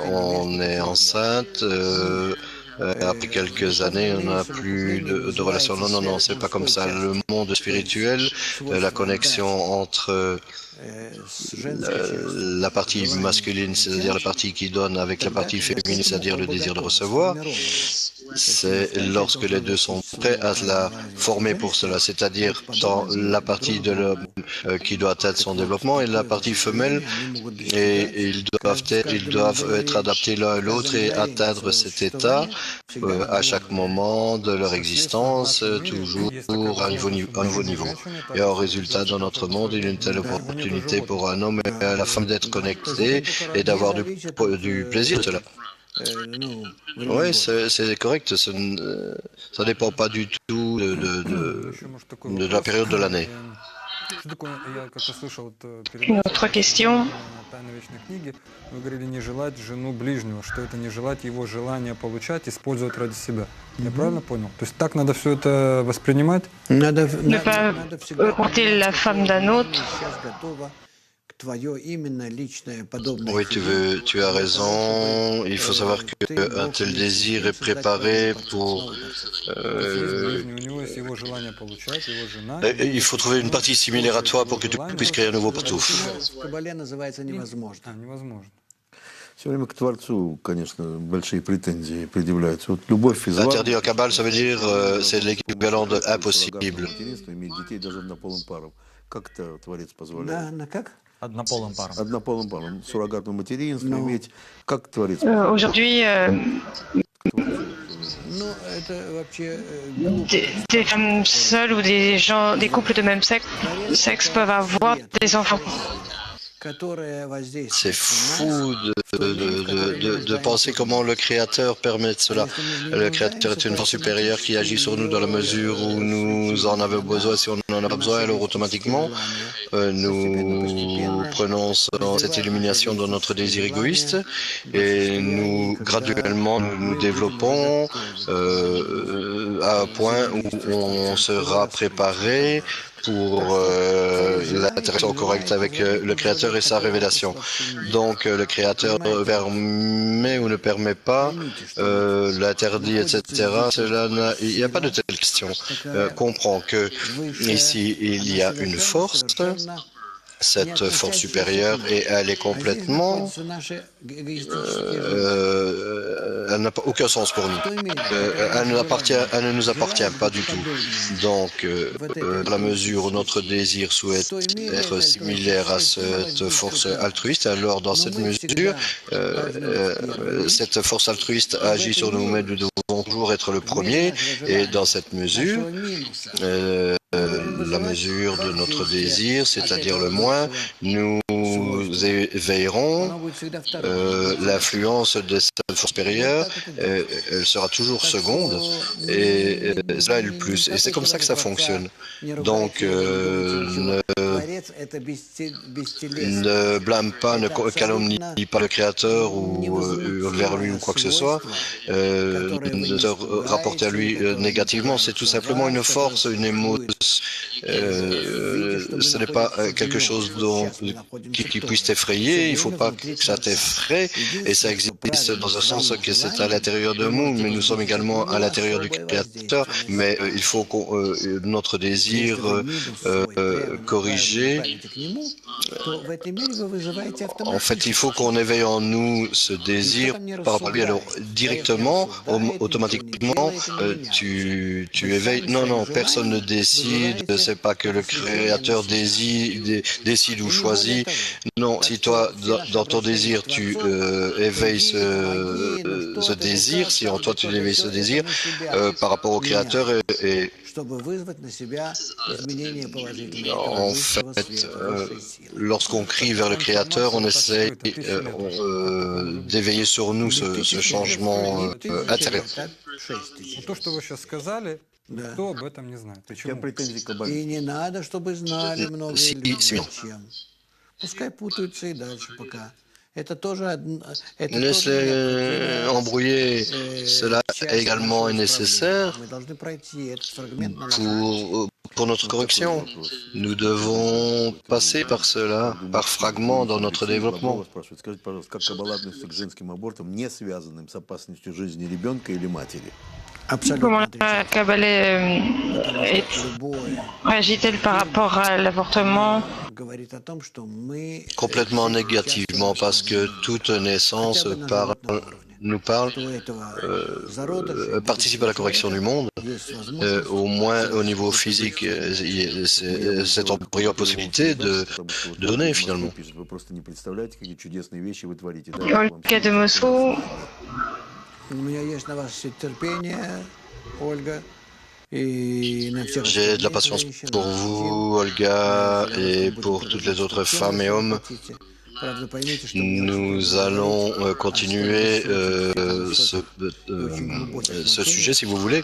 On est enceinte. Après quelques années, on n'a plus de relation. Non, non, non, c'est pas comme ça. Le monde spirituel, la connexion entre la partie masculine, c'est-à-dire la partie qui donne, avec la partie féminine, c'est-à-dire le désir de recevoir, c'est lorsque les deux sont prêts à la former pour cela, c'est-à-dire dans la partie de l'homme qui doit être son développement et la partie femelle, et ils doivent être adaptés l'un à l'autre et atteindre cet état à chaque moment de leur existence, toujours à un nouveau niveau. Et en résultat, dans notre monde, il y a une telle opportunité pour un homme et à la femme d'être connectés et d'avoir du plaisir de cela. Oui, c'est correct. Ça ne dépend pas du tout de la période de l'année. Une autre question. Вы говорили не желать жену ближнего, что это не желать его желания получать, использовать ради себя. Я правильно понял? То есть так надо все это воспринимать? Ne pas compter la femme d'un autre. Oui, tu as raison. Il faut savoir qu'un tel désir est préparé pour... il faut trouver une partie similaire à toi pour que tu puisses créer un nouveau partout. Все время к Творцу, конечно, большие претензии предъявляются. Вот любовь из Interdit en Kabbale, ça veut dire c'est l'équivalent de impossible. Интересно иметь детей даже однополым парам. Как это Творец позволяет? Как? Однополым парам. Однополым парам. Суррогатное материнство иметь. Как Творец Aujourd'hui, Ну, это вообще глупо. Des femmes seules ou des couples de même sexe peuvent avoir des enfants. Которая воздействует C'est fou de penser comment le Créateur permet cela. Le Créateur est une force supérieure qui agit sur nous dans la mesure où nous en avons besoin. Si on n'en a pas besoin, alors automatiquement, nous prenons cette illumination dans notre désir égoïste et nous, graduellement, nous développons à un point où on sera préparé pour l'interaction correcte avec le Créateur et sa révélation. Donc le Créateur permet ou ne permet pas, l'interdit, etc. Il n'y a pas de telle question. Comprends que ici il y a une force, cette force supérieure, et elle est complètement... elle n'a aucun sens pour nous. Elle ne nous appartient pas du tout. Donc, dans la mesure où notre désir souhaite être similaire à cette force altruiste, alors dans cette mesure, cette force altruiste agit sur nous, mais nous devons toujours être le premier, et dans cette mesure, la mesure de notre désir, c'est-à-dire le moins, nous éveillerons l'influence de cette force supérieure, elle sera toujours seconde, et cela est le plus. Et c'est comme ça que ça fonctionne. Donc, ne blâme pas, ne calomnie pas le Créateur ou hurle vers lui ou quoi que ce soit, ne te rapporter à lui négativement, c'est tout simplement une force, une émotion. Ce n'est pas quelque chose qui puisse t'effrayer, il ne faut pas que ça t'effraie, et ça existe dans un sens que c'est à l'intérieur de nous, mais nous sommes également à l'intérieur du Créateur, mais il faut que notre désir corrigé, en fait il faut qu'on éveille en nous ce désir par rapport à lui, alors directement, automatiquement, tu éveilles, non, personne ne décide, c'est pas que le Créateur décide ou choisit. Non, si toi, dans ton désir, tu éveilles ce désir, si en toi tu éveilles ce désir, par rapport au Créateur, et en fait, lorsqu'on crie vers le Créateur, on essaie d'éveiller sur nous ce changement intérieur. То, что вы сейчас сказали, никто об этом не знает. Почему? И не надо, чтобы знали многие люди. Зачем? Пускай путаются и дальше пока. Это тоже Laisse-les embrouiller. Cela également est nécessaire pour notre correction. Nous devons passer par cela, par fragments dans notre développement. Скажите, пожалуйста, как Каббала относится к женским абортам, не связанным с опасностью жизни ребенка или матери? Comment la Kabbale agit-elle par rapport à l'avortement? Complètement négativement, parce que toute naissance nous parle, participe à la correction du monde, au moins au niveau physique, cet embryon a possibilité de donner finalement. Olga de Moscou. J'ai de la patience pour vous, Olga, et pour toutes les autres femmes et hommes. Nous allons continuer ce sujet, si vous voulez.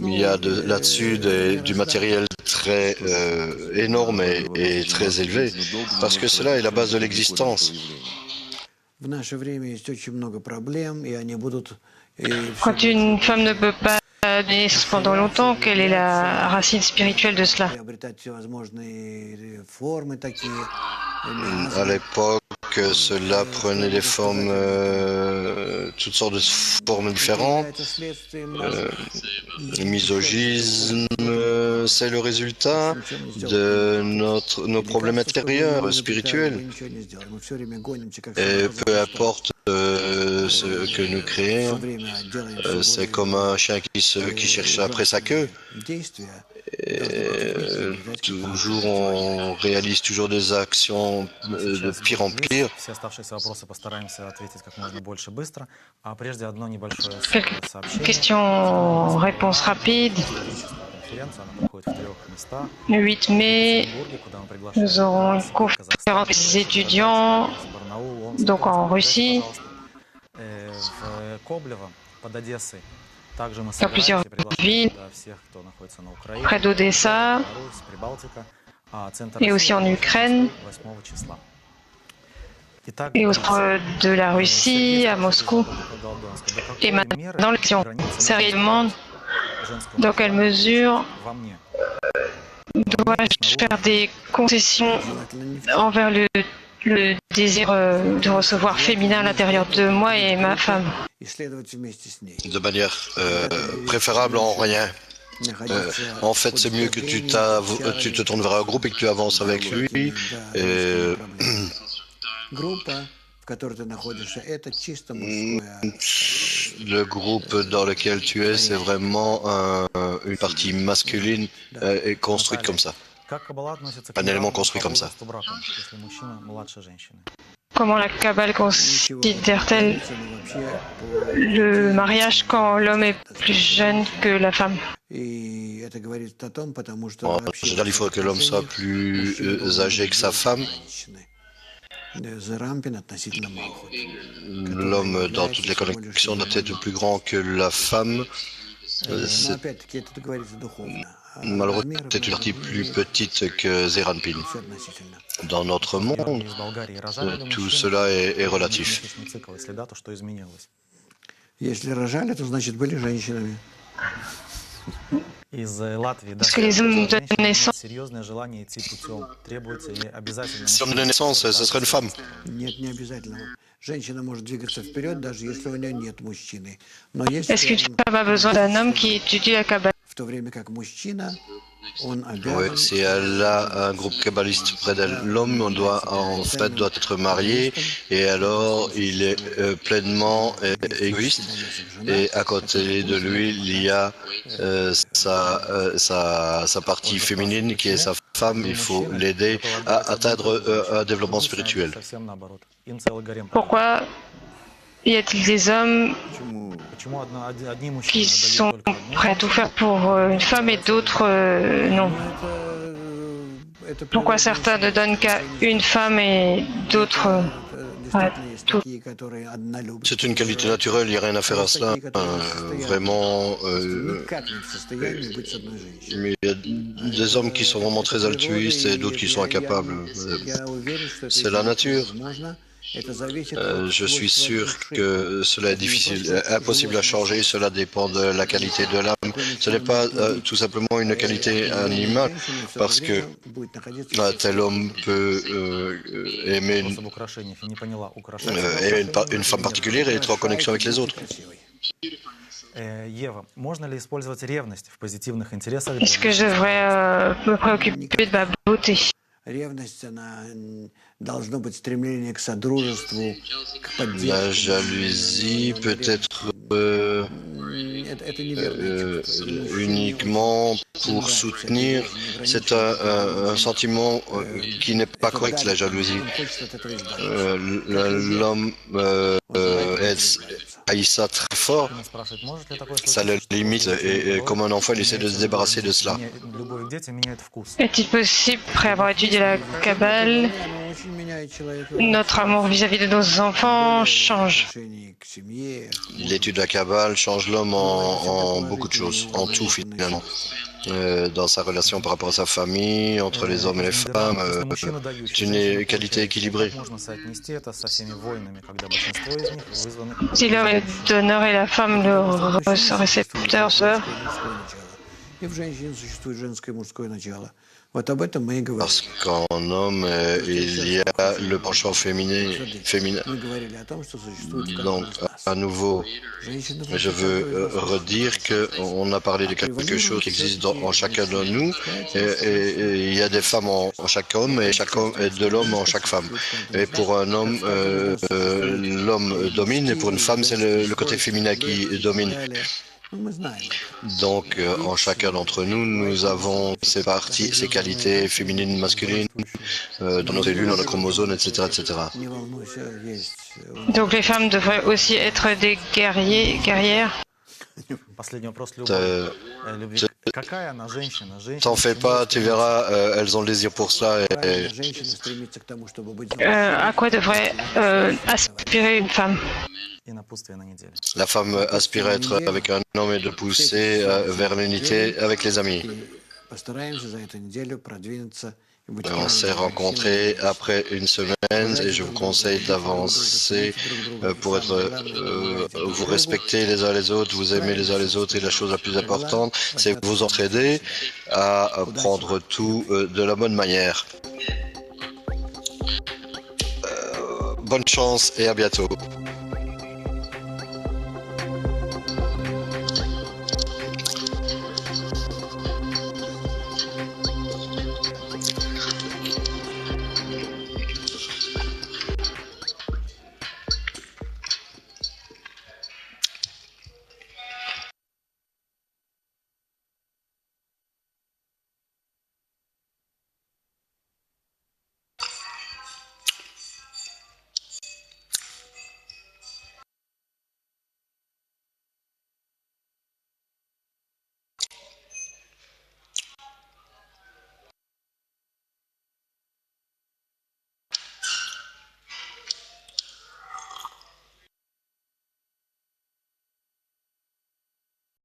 Il y a là-dessus du matériel très énorme et très élevé, parce que cela est la base de l'existence. Quand une femme ne peut pas donner pendant longtemps, quelle est la racine spirituelle de cela? À l'époque, cela prenait des formes, toutes sortes de formes différentes. Le misogynisme, c'est le résultat de nos problèmes intérieurs, spirituels. Et peu importe ce que nous créons, c'est comme un chien qui cherche après sa queue. Et toujours, on réalise toujours des actions de pire en pire. Все оставшиеся вопросы постараемся ответить как можно больше быстро. А прежде одно небольшое Quelques сообщение. questions-réponses rapides. Конференция, она проходит в 3 местах. Le 8 mai, В Петербурге, куда мы приглашаем nous aurons une conférence des étudiants, Барнаул, Омск, donc en Пожалуйста. Russie, В Коблево, под Одессой. Также мы dans plusieurs собираемся приглашать villes, туда всех, кто находится на Украине, près d'Odessa Беларусь, Прибалтика, а центр et aussi en России Ukraine, 8 числа. Итак, et au centre de la Russie, à Moscou. Et maintenant, l'action sérieusement, dans quelle mesure во мне. dois-je faire des concessions envers le désir de recevoir féminin à l'intérieur de moi et ma femme? Исследовать вместе с ней. De manière préférable en rien. En fait, c'est mieux que tu te tournes vers un groupe et que tu avances avec lui. Et, Группа, в которой ты находишься, это чисто мужское. le groupe dans lequel tu es, c'est vraiment une partie masculine et construite comme ça. Как Каббала относится к Un élément неравному construit по comme ça. возрасту бракам, если мужчина младше женщины? Comment la Kabbale considère-t-elle le mariage quand l'homme est plus jeune que la femme? И это говорит о том, потому что En вообще général, il faudrait que l'homme soit plus âgé que sa femme. Зарампин относительно Малхут. L'homme, dans toutes les connexions, doit être plus grand que la femme. Но C'est опять-таки это говорится духовно. malheureusement peut-être une partie plus petite que Zeranpin. Все относительно. Dans notre monde, Из Болгарии рожали ли tout мужчины? cela est relatif. Месячный цикл, если да, то что изменилось? Если рожали, то значит были женщинами. Из Латвии, да, Parce que les hommes de женщины имеют naissance, серьезное желание идти путем. Требуется ли обязательно Si l'homme de naissance, ce serait une femme. Нет, не обязательно. Женщина может двигаться вперед, даже если у нее нет мужчины. Но есть est-ce qu'une femme a besoin d'un homme qui étudie la Kabbale? в то время как мужчина, он Oui, обязан... si elle a un groupe kabbaliste près d'elle, l'homme en fait doit être marié et alors il est pleinement égoïste et à côté de lui il y a sa partie féminine qui est sa femme. Il faut l'aider à atteindre un développement spirituel. совсем наоборот. Им целый гарем. Pourquoi y a-t-il des hommes Почему одни мужчины qui отдают sont только одну, prêts à tout faire pour une femme et d'autres non? Это Pourquoi certains ne donnent qu'à une femme et d'autres действительно есть tout? такие, которые однолюбцы. C'est une qualité naturelle, il n'y a rien à faire à cela. Vraiment, Никак не в состоянии быть с одной женщиной. mais il y a des hommes qui sont vraiment très altruistes et d'autres qui sont incapables. Я уверен, что это C'est la nature. возможно. Это зависит от Je suis свойства sûr души. que cela est difficile, impossible à changer, cela dépend de la qualité de l'âme. Ce n'est pas tout simplement une qualité animale, parce que Будет находиться un tel homme peut aimer способ украшений. Я не поняла, украшать. une femme particulière et être en connexion avec les autres. красивой. Ева, можно ли использовать ревность в позитивных интересах? Est-ce que je devrais me préoccuper de ma beauté? Ревность, она должно быть стремление к содружеству, к La поддержке. jalousie peut être Это неверное чувство. uniquement pour soutenir. C'est un sentiment qui n'est pas correct, la jalousie. Он хочет от этого избавиться. L'homme haït ça très fort, Он спрашивает, может ли такое ça le limite et comme un enfant, il essaie de se débarrasser de cela. Любовь к детям меняет вкус. Est-il possible, après avoir étudié la Kabbale, Оно очень меняет человека. notre amour vis-à-vis de nos enfants change? Отношение к семье. L'étude de la Kabbale change l'homme en beaucoup de choses, en tout finalement. Dans sa relation par rapport à sa famille, entre les hommes et les femmes, c'est une qualité équilibrée. Можно соотнести это со всеми войнами, когда большинство из них вызваны... Si l'homme est donneur et la femme le récepteur se heurtent, И в женщине существует женское и мужское начало. Вот об этом мы и говорим. Parce qu'en homme, il y a le penchant féminin. Мы говорили о том, что существует в Donc, каждом из нас. à nouveau, Женщина je veux redire qu'on a parlé de quelque chose qui existe en chacun de nous, et il y a des femmes en chaque homme, et chaque homme et de l'homme en chaque femme. Et pour un homme, l'homme domine, et pour une femme, c'est le côté féminin qui domine. Ну, мы знаем это. Donc, en chacun d'entre nous, nous avons ces parties, ces qualités féminines, masculines, dans nos cellules, dans nos chromosomes, etc., etc. Не волнуйся, есть. Donc les femmes devraient aussi être des guerrières. Последний вопрос Euh, любви. Какая она женщина? T'en fais pas, tu verras, elles ont le désir pour cela. Правильно, женщина стремится к тому, чтобы быть À quoi devrait aspirer une femme? И напутствие на неделю. La femme aspire à être avec un homme et de pousser vers l'unité avec les amis. Постараемся за эту неделю продвинуться и быть On s'est rencontrés après une semaine et je vous conseille d'avancer pour être, vous respecter les uns les autres, vous aimer les uns les autres et la chose la plus importante, c'est vous entraider à prendre tout de la bonne manière. Bonne chance et à bientôt.